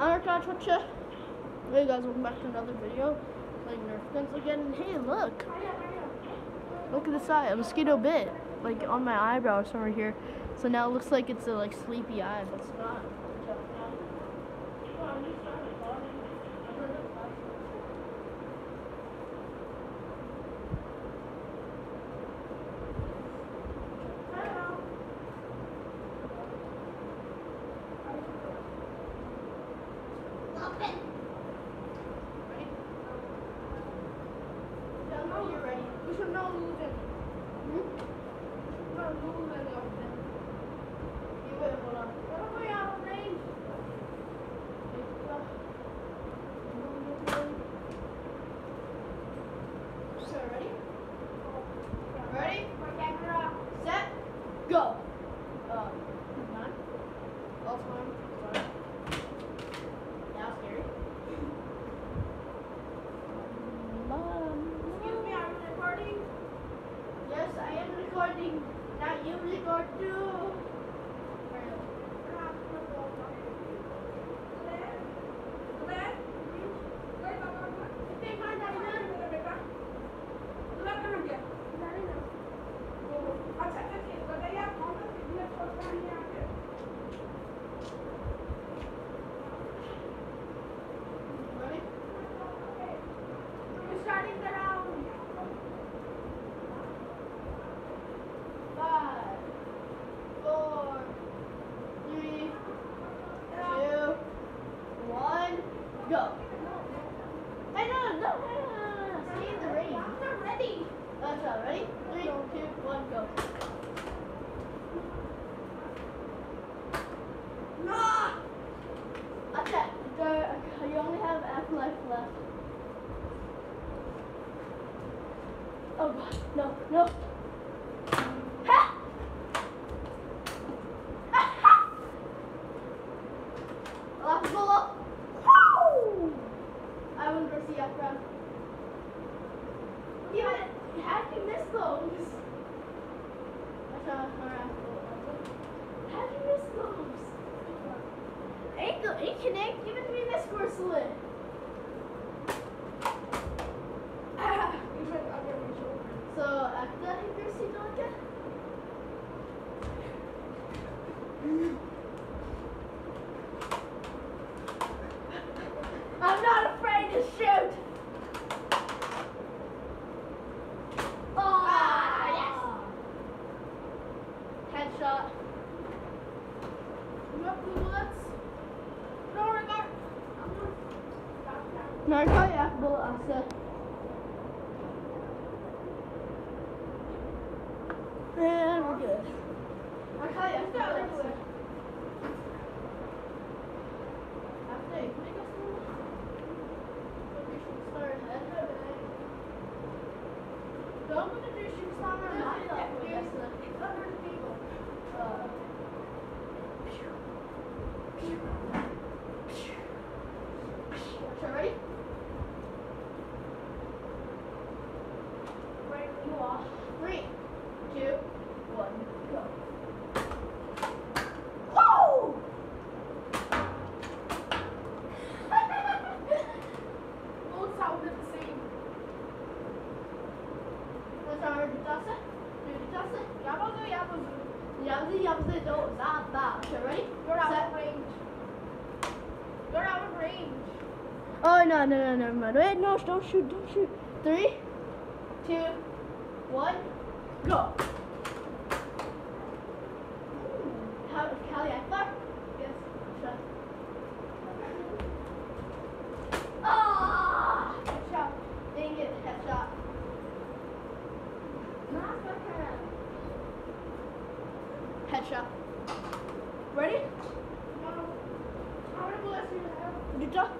Alright guys, what's up? Hey guys, welcome back to another video. Playing Nerf guns again. And hey, look! Look at this eye, a mosquito bit, like on my eyebrow somewhere here. So now it looks like it's a like sleepy eye, but it's not. We should not lose any. Not lose any of them. You wait, hold on. What are we out of range? So, ready? Ready? Set. Go. Nine. All time. Sorry. Now scary. Yes, I am recording. Now you record too. Ready? We're starting the round. 5, 4, 3, 2, 1, go. Hey, no. Stay in the range. I'm not ready. That's all. Ready? 3, 2, 1, go. No! Okay. You only have half life left. Oh God, no. Ha! Last ball. Woo! I wouldn't go see up front. Yeah, how did you miss those? How did you miss those? Ain't connect. Give it to me, Miss Corselet. So after that, you can see Donica. I'm not afraid to shoot. Yes. Headshot. You have blue bullets? No, I got. No, I got half bullet. I said. And we're good. I tell you, I got everywhere. After you, can I go somewhere? We should start ahead. Don't put the shooting star on my laptop. It's under the table. Okay, ready? Right, you are. 3, 2, 1, go. Whoa! Both sounded the same. That's our Dutsa. Yabuzu, don't stop that. Okay, ready? You're out of range. You're out of range. Oh, no, never mind. Wait, no, don't shoot. 3, 2, 1, go. Callie, I thought. Yes. Shut. Ah! Headshot. Dang it, headshot. Headshot. Ready? No. How many bullets do you have? Headshot.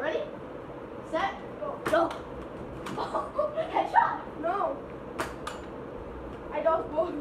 Ready? Set. Go. Headshot. No. I don't both.